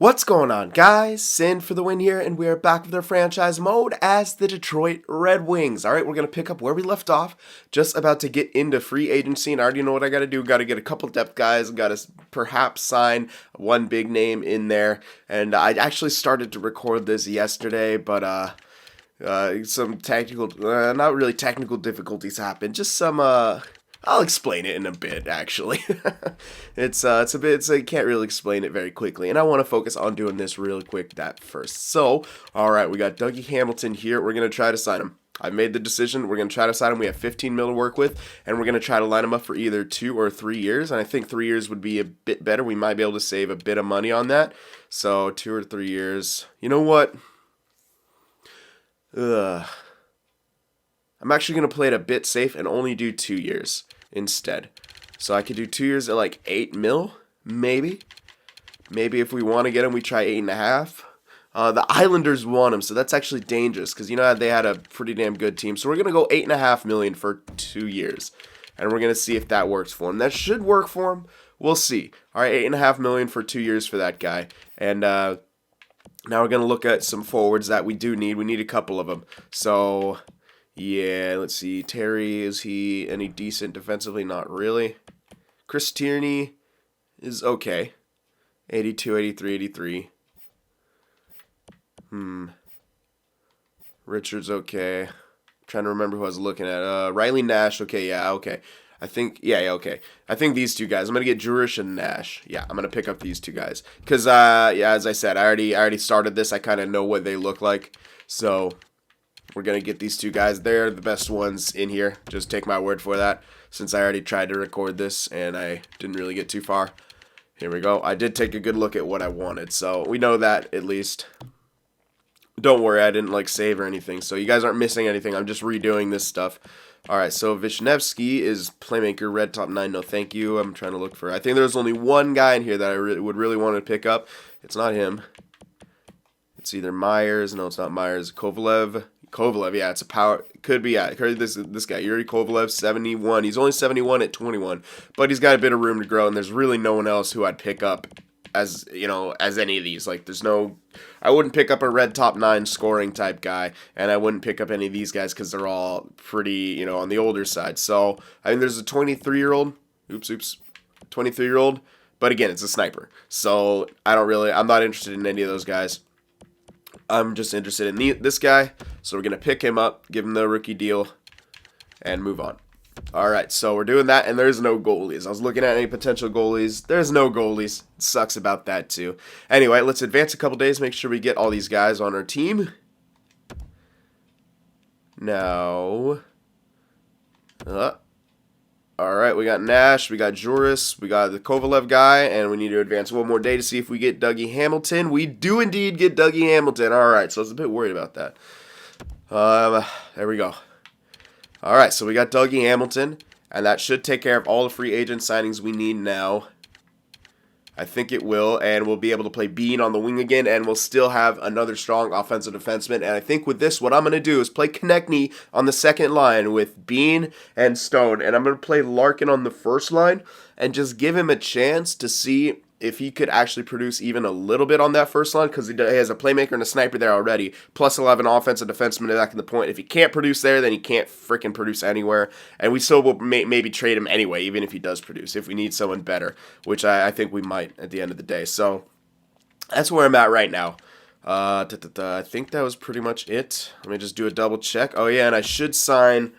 What's going on, guys? Cyn for the win here, and we are back with our franchise mode as the Detroit Red Wings. Alright, we're going to pick up where we left off, just about to get into free agency, and I already know what I got to do. Got to get a couple depth guys, got to perhaps sign one big name in there, and I actually started to record this yesterday, but some technical, not really technical difficulties happened, just some, I'll explain it in a bit, actually. I can't really explain it very quickly, and I want to focus on doing this real quick that first. So, alright, we got Dougie Hamilton here. We're going to try to sign him. I've made the decision. We're going to try to sign him. We have 15 mil to work with, and we're going to try to line him up for either 2 or 3 years, and I think 3 years would be a bit better. We might be able to save a bit of money on that. So, 2 or 3 years. You know what? I'm actually going to play it a bit safe and only do 2 years instead. So I could do 2 years at like 8 mil, maybe. Maybe if we want to get him, we try 8.5. The Islanders want him, so that's actually dangerous because, you know, they had a pretty damn good team. So we're going to go 8.5 million for 2 years. And we're going to see if that works for him. That should work for him. We'll see. All right, 8.5 million for 2 years for that guy. And now we're going to look at some forwards that we do need. We need a couple of them. So yeah, let's see. Terry, is he any decent defensively? Not really. Chris Tierney is okay. 82, 83, 83. Richard's okay. Trying to remember who I was looking at. Riley Nash, okay, yeah, okay. I think, yeah, okay. I think these two guys. I'm going to get Jurish and Nash. Yeah, I'm going to pick up these two guys. Because, yeah, as I said, I already started this. I kind of know what they look like. So we're going to get these two guys. They're the best ones in here. Just take my word for that, since I already tried to record this and I didn't really get too far. Here we go. I did take a good look at what I wanted, so we know that at least. Don't worry, I didn't like save or anything, so you guys aren't missing anything. I'm just redoing this stuff. Alright, so Vishnevsky is playmaker, red top 9, no thank you. I'm trying to look for, I think there's only one guy in here that I would really want to pick up. It's not him. It's either Myers. No, it's not Myers. Kovalev, yeah, it's a power. Could be, yeah. This guy, Yuri Kovalev, 71. He's only 71 at 21, but he's got a bit of room to grow, and there's really no one else who I'd pick up as, you know, as any of these. Like, there's no, I wouldn't pick up a red top 9 scoring type guy, and I wouldn't pick up any of these guys because they're all pretty, you know, on the older side. So, I mean, there's a 23-year-old, 23-year-old, but again, it's a sniper. So, I'm not interested in any of those guys. I'm just interested in this guy, so we're going to pick him up, give him the rookie deal, and move on. Alright, so we're doing that, and there's no goalies. I was looking at any potential goalies. There's no goalies. It sucks about that, too. Anyway, let's advance a couple days, make sure we get all these guys on our team. Now, alright, we got Nash, we got Juris, we got the Kovalev guy, and we need to advance one more day to see if we get Dougie Hamilton. We do indeed get Dougie Hamilton. Alright, so I was a bit worried about that. There we go. Alright, so we got Dougie Hamilton, and that should take care of all the free agent signings we need now. I think it will, and we'll be able to play Bean on the wing again, and we'll still have another strong offensive defenseman. And I think with this, what I'm going to do is play Konechny on the second line with Bean and Stone, and I'm going to play Larkin on the first line, and just give him a chance to see if he could actually produce even a little bit on that first line, because he has a playmaker and a sniper there already, plus he'll have an offensive defenseman back in the point. If he can't produce there, then he can't freaking produce anywhere, and we still will maybe trade him anyway, even if he does produce, if we need someone better, which I think we might at the end of the day. So that's where I'm at right now. I think that was pretty much it. Let me just do a double check. Oh yeah, and I should sign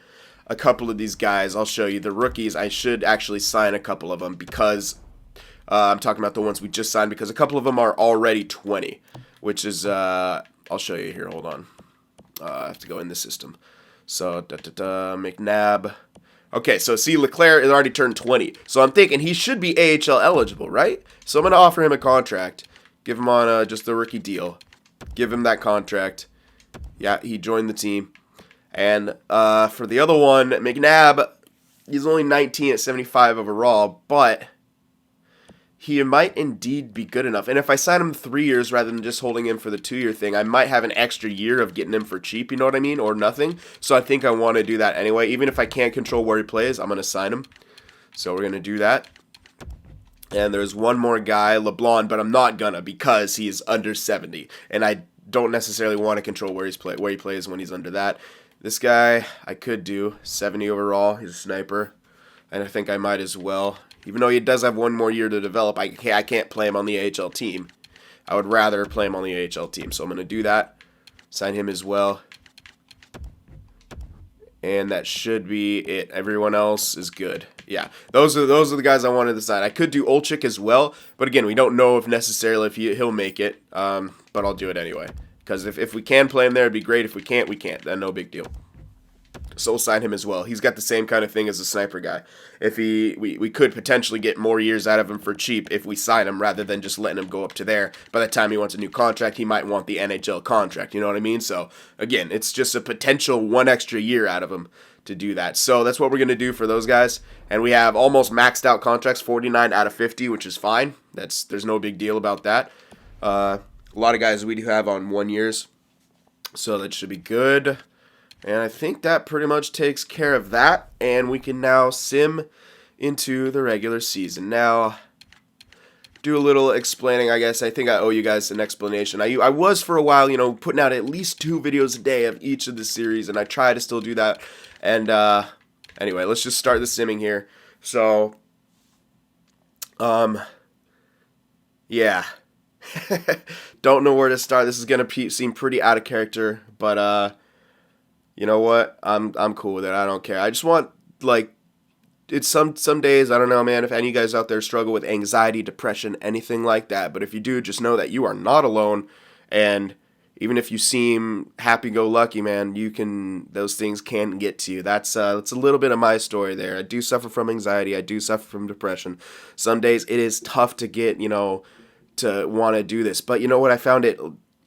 a couple of these guys. I'll show you. The rookies, I should actually sign a couple of them, because I'm talking about the ones we just signed, because a couple of them are already 20, which is, I'll show you here, hold on. I have to go in the system. So, McNabb. Okay, so see, Leclerc has already turned 20. So I'm thinking he should be AHL eligible, right? So I'm going to offer him a contract. Give him on just the rookie deal. Give him that contract. Yeah, he joined the team. And for the other one, McNabb, he's only 19 at 75 overall, but he might indeed be good enough. And if I sign him 3 years rather than just holding him for the 2-year thing, I might have an extra year of getting him for cheap, you know what I mean? Or nothing. So I think I want to do that anyway. Even if I can't control where he plays, I'm going to sign him. So we're going to do that. And there's one more guy, LeBlanc, but I'm not gonna because he's under 70, and I don't necessarily want to control where he plays when he's under that. This guy I could do 70 overall. He's a sniper, and I think I might as well. Even though he does have one more year to develop, I can't play him on the AHL team. I would rather play him on the AHL team, so I'm gonna do that. Sign him as well. And that should be it. Everyone else is good. Yeah, those are the guys I wanted to sign. I could do Olczyk as well, but again, we don't know if necessarily if he'll make it. But I'll do it anyway, because if we can play him there, it'd be great. If we can't, we can't. Then no big deal. So we'll sign him as well. He's got the same kind of thing as the sniper guy. If we could potentially get more years out of him for cheap if we sign him rather than just letting him go up to there. By the time he wants a new contract, he might want the NHL contract. You know what I mean? So again, it's just a potential 1 extra year out of him to do that. So that's what we're going to do for those guys. And we have almost maxed out contracts, 49 out of 50, which is fine. There's no big deal about that. A lot of guys we do have on 1 years, so that should be good. And I think that pretty much takes care of that, and we can now sim into the regular season. Now, do a little explaining, I guess. I think I owe you guys an explanation. I was for a while, putting out at least 2 videos a day of each of the series, and I try to still do that. And anyway, let's just start the simming here. So, yeah. Don't know where to start. This is going to seem pretty out of character, but you know what? I'm cool with it. I don't care. I just want, it's some days, I don't know, man, if any of you guys out there struggle with anxiety, depression, anything like that. But if you do, just know that you are not alone. And even if you seem happy-go-lucky, man, those things can get to you. That's a little bit of my story there. I do suffer from anxiety. I do suffer from depression. Some days it is tough to get, to want to do this. But you know what? I found it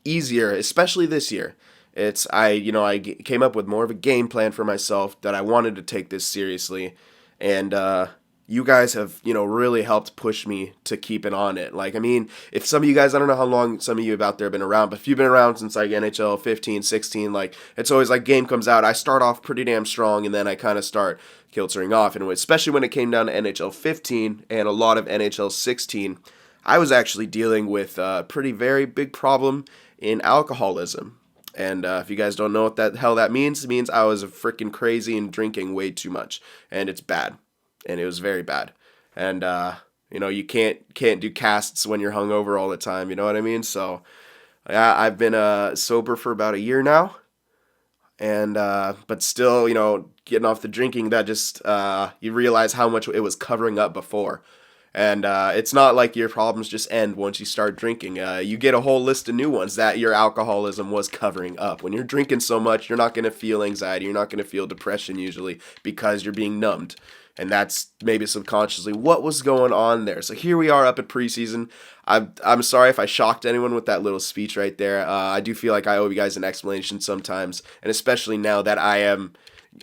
easier, especially this year. I came up with more of a game plan for myself that I wanted to take this seriously, and you guys have really helped push me to keep it on it. If some of you guys, I don't know how long some of you out there have been around, but if you've been around since NHL 15, 16, it's always game comes out, I start off pretty damn strong, and then I kind of start kiltering off, and especially when it came down to NHL 15 and a lot of NHL 16, I was actually dealing with a very big problem in alcoholism. And if you guys don't know what the hell that means, it means I was freaking crazy and drinking way too much. And it's bad. And it was very bad. And, you can't do casts when you're hungover all the time. You know what I mean? So, yeah, I've been sober for about a year now. And, but still, getting off the drinking, that just, you realize how much it was covering up before. And it's not like your problems just end once you start drinking. You get a whole list of new ones that your alcoholism was covering up. When you're drinking so much, you're not going to feel anxiety. You're not going to feel depression usually because you're being numbed. And that's maybe subconsciously what was going on there. So here we are up at preseason. I'm sorry if I shocked anyone with that little speech right there. I do feel like I owe you guys an explanation sometimes. And especially now that I am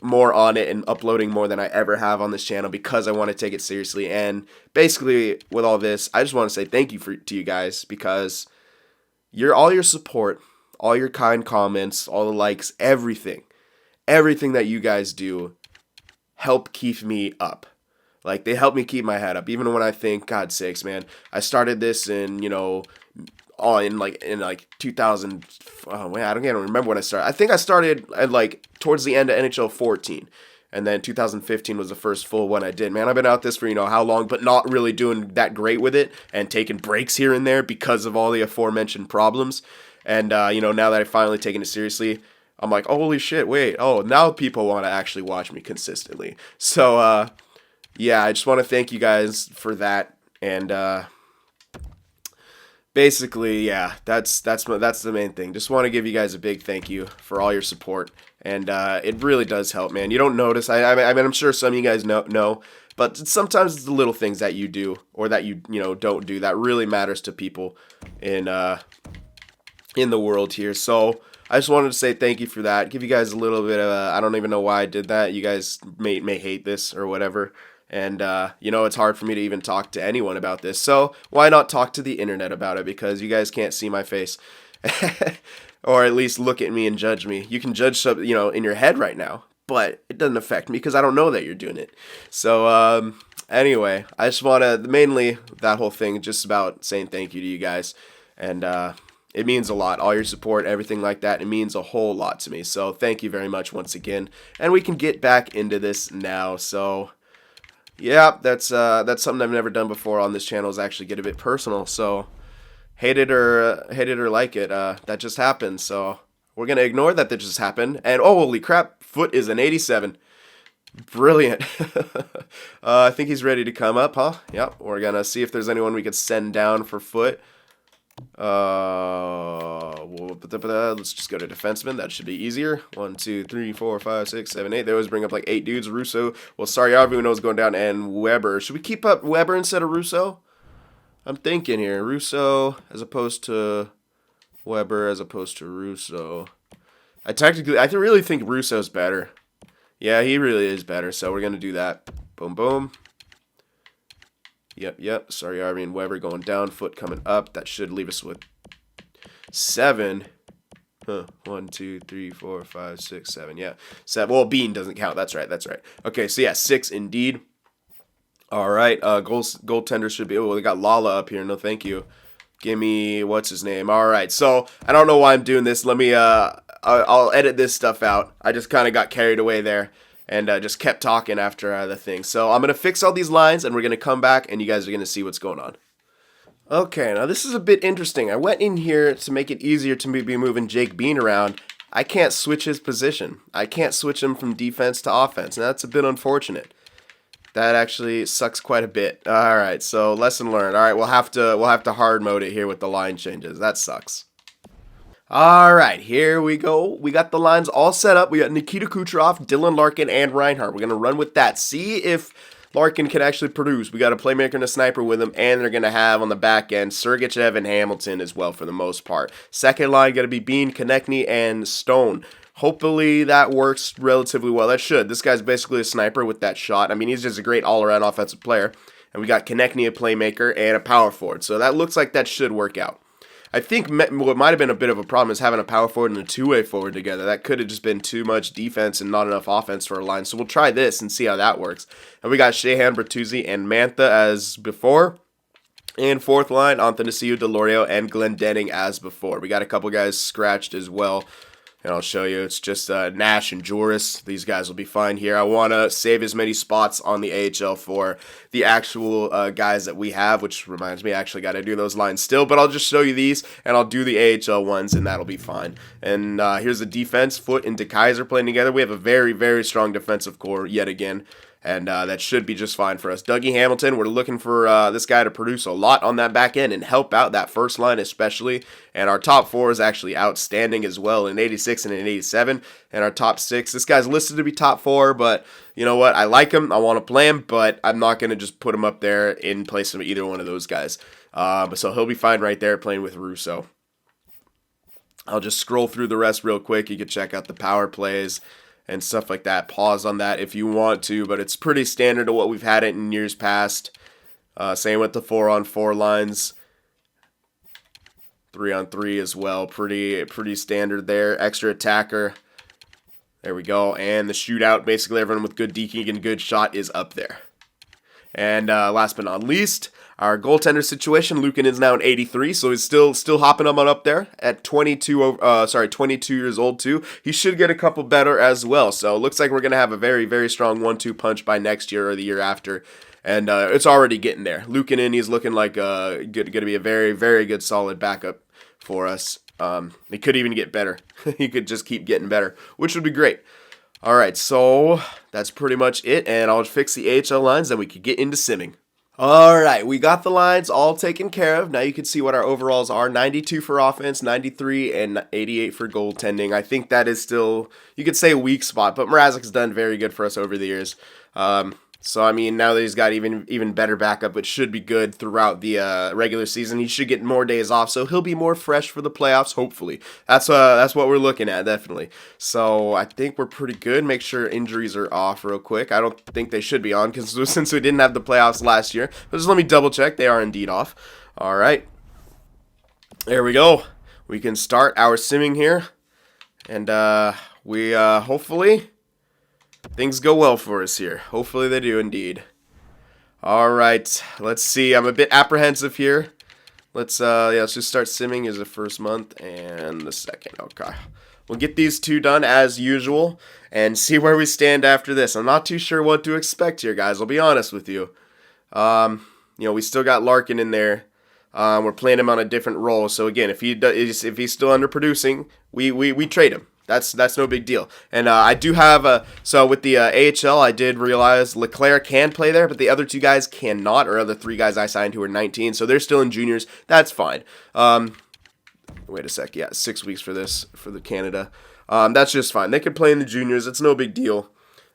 more on it and uploading more than I ever have on this channel because I want to take it seriously. And basically with all this, I just want to say thank you to you guys because all your support, all your kind comments, all the likes, everything that you guys do help keep me up. They help me keep my head up even when I think, God sakes, man, I started this in 2000. Oh man, I don't even remember when I started. I think I started at towards the end of NHL 14, and then 2015 was the first full one I did. Man, I've been out this for how long, but not really doing that great with it, and taking breaks here and there because of all the aforementioned problems. And now that I've finally taken it seriously, I'm like, holy shit, wait, now people want to actually watch me consistently. So yeah, I just want to thank you guys for that, and basically, yeah, that's the main thing. Just want to give you guys a big thank you for all your support, and it really does help, man. You don't notice. I'm sure some of you guys know, but sometimes it's the little things that you do or that you don't do that really matters to people in the world here. So I just wanted to say thank you for that. Give you guys a little bit of I don't even know why I did that. You guys may hate this or whatever. And, it's hard for me to even talk to anyone about this. So why not talk to the internet about it? Because you guys can't see my face. Or at least look at me and judge me. You can judge something, in your head right now. But it doesn't affect me because I don't know that you're doing it. So, Anyway, I just want to, mainly that whole thing, just about saying thank you to you guys. And it means a lot. All your support, everything like that, it means a whole lot to me. So thank you very much once again. And we can get back into this now. So yeah, that's something I've never done before on this channel, is actually get a bit personal. So hate it or like it, that just happened. So we're gonna ignore that just happened. And oh, holy crap, Foot is an 87. Brilliant. I think he's ready to come up, huh? Yep. We're gonna see if there's anyone we could send down for Foot. Let's just go to defenseman. That should be easier. 1, 2, 3, 4, 5, 6, 7, 8. They always bring up like 8 dudes. Russo. Well, sorry, everyone knows going down. And Weber. Should we keep up Weber instead of Russo? I'm thinking here. Russo as opposed to Weber as opposed to Russo. I really think Russo's better. Yeah, he really is better. So we're gonna do that. Boom, boom. Yep. Sorry, Arby and Weber going down. Foot coming up. That should leave us with 7. 1, 2, 3, 4, 5, 6, 7. Yeah, 7. Well, Bean doesn't count. That's right. Okay, so yeah, 6 indeed. All right. Goaltender should be. Oh, we got Lala up here. No, thank you. Give me what's his name. All right. So I don't know why I'm doing this. Let me. I'll edit this stuff out. I just kind of got carried away there. And just kept talking after the thing. So I'm going to fix all these lines, and we're going to come back, and you guys are going to see what's going on. Okay, now this is a bit interesting. I went in here to make it easier to be moving Jake Bean around. I can't switch his position. I can't switch him from defense to offense, and that's a bit unfortunate. That actually sucks quite a bit. All right, so lesson learned. All right, we'll have to hard mode it here with the line changes. That sucks. Alright, here we go. We got the lines all set up. We got Nikita Kucherov, Dylan Larkin, and Reinhart. We're going to run with that. See if Larkin can actually produce. We got a playmaker and a sniper with him, and they're going to have on the back end Sergachev and Hamilton as well for the most part. Second line going to be Bean, Konechny, and Stone. Hopefully that works relatively well. That should. This guy's basically a sniper with that shot. I mean, he's just a great all-around offensive player. And we got Konechny, a playmaker, and a power forward. So that looks like that should work out. I think what might have been a bit of a problem is having a power forward and a two-way forward together. That could have just been too much defense and not enough offense for a line. So we'll try this and see how that works. And we got Sheahan, Bertuzzi, and Mantha as before. And fourth line, Athanasiou, Delorio, and Glendening as before. We got a couple guys scratched as well. And I'll show you. It's just Nash and Joris. These guys will be fine here. I want to save as many spots on the AHL for the actual guys that we have, which reminds me, I actually got to do those lines still. But I'll just show you these, and I'll do the AHL ones, and that'll be fine. And here's the defense. Foot and DeKaiser playing together. We have a very, very strong defensive core yet again. And that should be just fine for us. Dougie Hamilton, we're looking for this guy to produce a lot on that back end and help out that first line especially. And our top 4 is actually outstanding as well, an 86 and an 87. And our top 6, this guy's listed to be top 4, but you know what? I like him. I want to play him, but I'm not going to just put him up there in place of either one of those guys. So he'll be fine right there playing with Russo. I'll just scroll through the rest real quick. You can check out the power plays and stuff like that. Pause on that if you want to, but it's pretty standard to what we've had it in years past. Same with the 4-on-4 lines. 3-on-3 as well. Pretty standard there. Extra attacker. There we go. And the shootout, basically everyone with good deking and good shot is up there. And last but not least, our goaltender situation. Lukin is now an 83, so he's still hopping up there at 22 years old too. He should get a couple better as well. So it looks like we're gonna have a very, very strong 1-2 punch by next year or the year after. And it's already getting there. Lukin, he's looking like gonna be a very, very good solid backup for us. He could even get better. He could just keep getting better, which would be great. All right, so that's pretty much it, and I'll fix the AHL lines, then we could get into simming. All right, we got the lines all taken care of. Now you can see what our overalls are. 92 for offense, 93, and 88 for goaltending. I think that is still, you could say, a weak spot, but Mrazek's done very good for us over the years. So, I mean, now that he's got even better backup, it should be good throughout the regular season. He should get more days off, so he'll be more fresh for the playoffs, hopefully. That's what we're looking at, definitely. So, I think we're pretty good. Make sure injuries are off real quick. I don't think they should be on, because since we didn't have the playoffs last year. But just let me double check. They are indeed off. All right. There we go. We can start our simming here. And we hopefully things go well for us here. Hopefully they do indeed. All right, let's see. I'm a bit apprehensive here. Let's just start simming as the first month and the second. Okay. We'll get these two done as usual and see where we stand after this. I'm not too sure what to expect here, guys. I'll be honest with you. We still got Larkin in there. We're playing him on a different role. So again, if he's still underproducing, we trade him. That's no big deal. And I do have so with the AHL, I did realize Leclerc can play there, but the other two guys cannot, or other three guys I signed who are 19, so they're still in juniors. That's fine. Wait a sec. Yeah, 6 weeks for the Canada. That's just fine. They could play in the juniors. It's no big deal.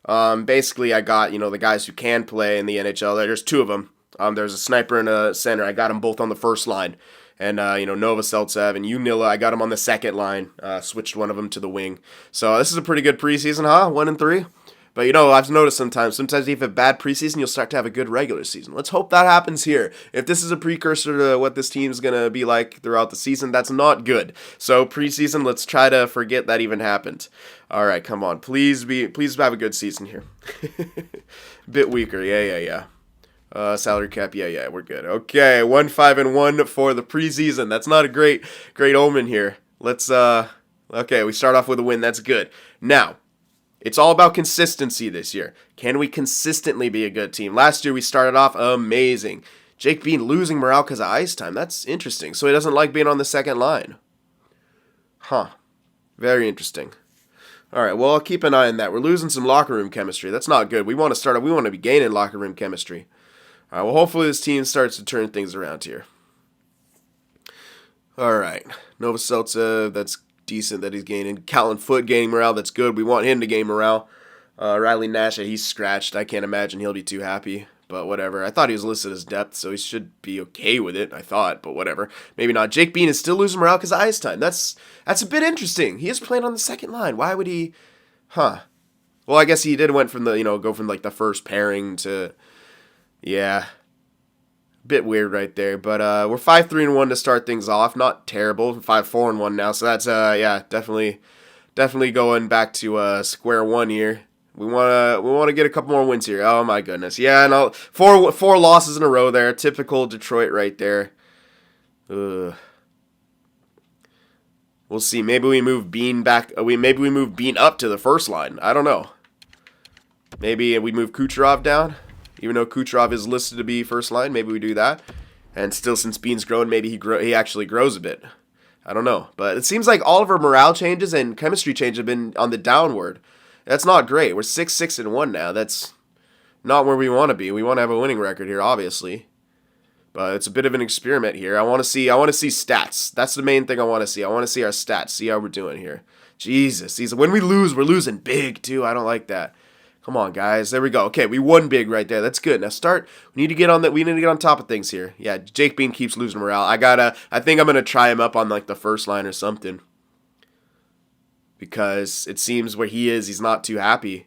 Basically, I got the guys who can play in the NHL. There's two of them. There's a sniper and a center. I got them both on the first line. And, Novoselicev and Unila, I got them on the second line. Switched one of them to the wing. So this is a pretty good preseason, huh? 1-3. But, I've noticed sometimes if you have a bad preseason, you'll start to have a good regular season. Let's hope that happens here. If this is a precursor to what this team's going to be like throughout the season, that's not good. So preseason, let's try to forget that even happened. All right, come on. Please have a good season here. Bit weaker. Yeah. Salary cap, yeah, we're good. Okay, 1-5-1 for the preseason. That's not a great omen here. Okay, we start off with a win. That's good. Now, it's all about consistency this year. Can we consistently be a good team? Last year we started off amazing. Jake Bean losing morale because of ice time. That's interesting. So he doesn't like being on the second line. Huh. Very interesting. All right, well, I'll keep an eye on that. We're losing some locker room chemistry. That's not good. We want to be gaining locker room chemistry. All right, well, hopefully this team starts to turn things around here. All right, Novoselicev, that's decent that he's gaining. Callan Foote gaining morale, that's good. We want him to gain morale. Riley Nash, he's scratched. I can't imagine he'll be too happy, but whatever. I thought he was listed as depth, so he should be okay with it, I thought, but whatever. Maybe not. Jake Bean is still losing morale because of ice time. That's a bit interesting. He is playing on the second line. Why would he? Huh. Well, I guess he did went from go from like the first pairing to... Yeah, bit weird right there, but we're 5-3-1 to start things off. Not terrible. 5-4-1 now, so that's definitely going back to square one here. We want to get a couple more wins here. Oh my goodness, yeah, no, four losses in a row there. Typical Detroit right there. Ugh. We'll see. Maybe we move Bean back. Maybe we move Bean up to the first line. I don't know. Maybe we move Kucherov down. Even though Kucherov is listed to be first line, maybe we do that. And still, since Bean's grown, maybe he actually grows a bit. I don't know. But it seems like all of our morale changes and chemistry changes have been on the downward. That's not great. We're 6-6-1 now. That's not where we want to be. We want to have a winning record here, obviously. But it's a bit of an experiment here. I want to see stats. That's the main thing I want to see. I want to see our stats. See how we're doing here. Jesus. When we lose, we're losing big, too. I don't like that. Come on, guys. There we go. Okay, we won big right there. That's good. Now we need to get on that. We need to get on top of things here. Yeah, Jake Bean keeps losing morale. I think I'm gonna try him up on like the first line or something. Because it seems where he is, he's not too happy.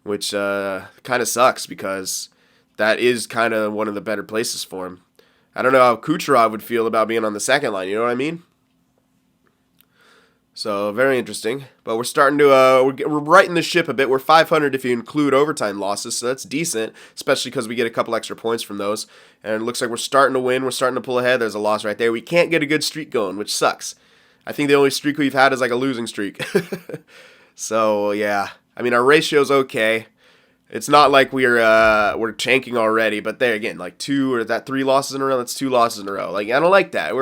Which kind of sucks because that is kind of one of the better places for him. I don't know how Kucherov would feel about being on the second line, you know what I mean? So, very interesting. But we're starting to, we're righting the ship a bit. We're 500 if you include overtime losses, so that's decent, especially because we get a couple extra points from those. And it looks like we're starting to win. We're starting to pull ahead. There's a loss right there. We can't get a good streak going, which sucks. I think the only streak we've had is like a losing streak. So, yeah. I mean, our ratio's okay. It's not like we're tanking already, but there again, like 3 losses in a row. That's 2 losses in a row. Like I don't like that.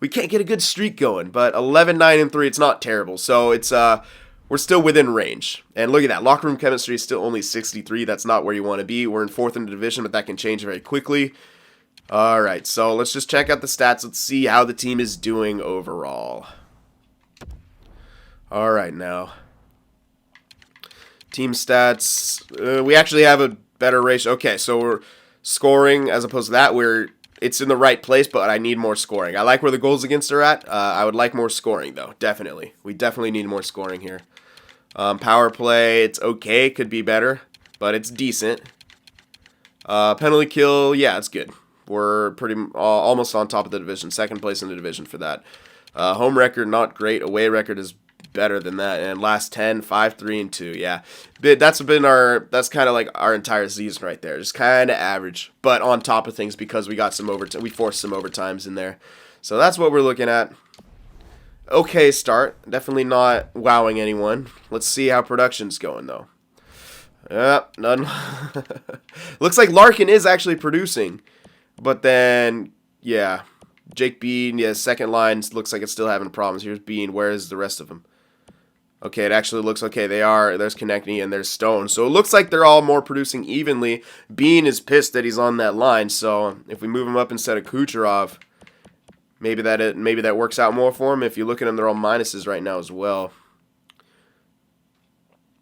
We can't get a good streak going, but 11-9-3, it's not terrible. So it's we're still within range. And look at that, locker room chemistry is still only 63. That's not where you want to be. We're in 4th in the division, but that can change very quickly. All right, so let's just check out the stats. Let's see how the team is doing overall. All right, now. Team stats, we actually have a better ratio. Okay, so we're scoring as opposed to that. It's in the right place, but I need more scoring. I like where the goals against are at. I would like more scoring, though, definitely. We definitely need more scoring here. Power play, it's okay. Could be better, but it's decent. Penalty kill, yeah, it's good. We're almost on top of the division. 2nd place in the division for that. Home record, not great. Away record is better than that. And last 10, 5, 3, and 2. Yeah, that's kind of like our entire season right there. Just kind of average, but on top of things because we got some overtime. We forced some overtimes in there, so that's what we're looking at. Okay, start. Definitely not wowing anyone. Let's see how production's going though. None. Looks like Larkin is actually producing, but then yeah. Jake Bean, yeah, second line looks like it's still having problems. Here's Bean. Where is the rest of them? Okay, it actually looks okay. There's Konechny and there's Stone. So it looks like they're all more producing evenly. Bean is pissed that he's on that line. So if we move him up instead of Kucherov, maybe that works out more for him. If you look at them, they're all minuses right now as well.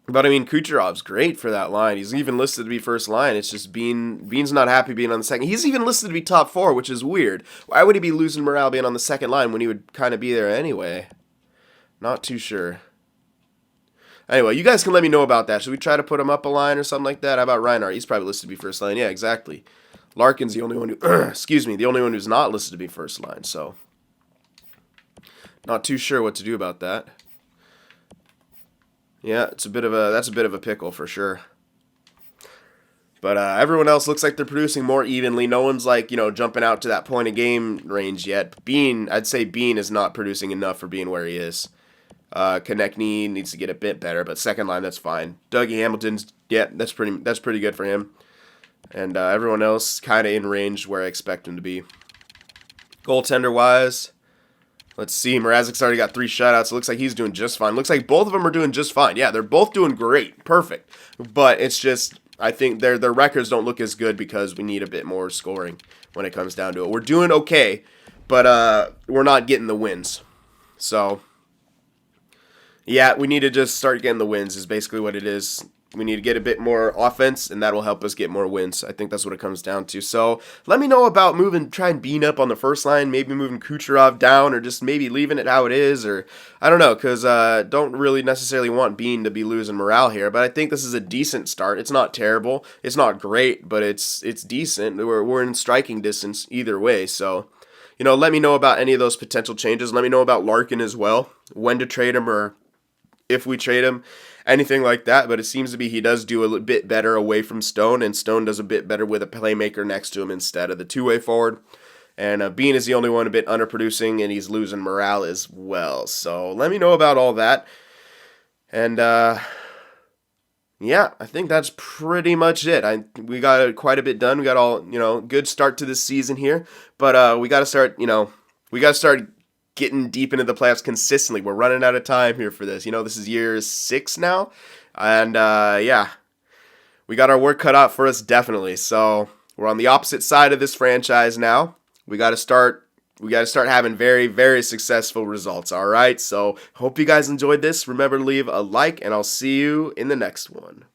But I mean, Kucherov's great for that line. He's even listed to be first line. It's just Bean's not happy being on the second. He's even listed to be top 4, which is weird. Why would he be losing morale being on the second line when he would kind of be there anyway? Not too sure. Anyway, you guys can let me know about that. Should we try to put him up a line or something like that? How about Reinhardt? He's probably listed to be first line. Yeah, exactly. Larkin's the only one who, the only one who's not listed to be first line. So, not too sure what to do about that. Yeah, that's a bit of a pickle for sure. But everyone else looks like they're producing more evenly. No one's like, jumping out to that point of game range yet. I'd say Bean is not producing enough for being where he is. Konechny needs to get a bit better, but second line, that's fine. Dougie Hamilton's, yeah, that's pretty good for him. And everyone else kind of in range where I expect him to be. Goaltender wise, let's see. Mrazek's already got 3 shutouts. It looks like he's doing just fine. Looks like both of them are doing just fine. Yeah, they're both doing great. Perfect. But it's just, I think their records don't look as good because we need a bit more scoring when it comes down to it. We're doing okay, but we're not getting the wins. So, yeah, we need to just start getting the wins is basically what it is. We need to get a bit more offense, and that will help us get more wins. I think that's what it comes down to. So let me know about trying Bean up on the first line, maybe moving Kucherov down, or just maybe leaving it how it is, or I don't know, because don't really necessarily want Bean to be losing morale here. But I think this is a decent start. It's not terrible. It's not great, but it's decent. We're in striking distance either way. So, let me know about any of those potential changes. Let me know about Larkin as well, when to trade him or if we trade him. Anything like that, but it seems to be he does do a bit better away from Stone, and Stone does a bit better with a playmaker next to him instead of the two-way forward. And Bean is the only one a bit underproducing, and he's losing morale as well. So let me know about all that. And, yeah, I think that's pretty much it. We got quite a bit done. We got all, good start to this season here. But we got to start, getting deep into the playoffs consistently. We're running out of time here for this. This is year 6 now. And, yeah, we got our work cut out for us, definitely. So we're on the opposite side of this franchise now. We got to start having very, very successful results, all right? So hope you guys enjoyed this. Remember to leave a like, and I'll see you in the next one.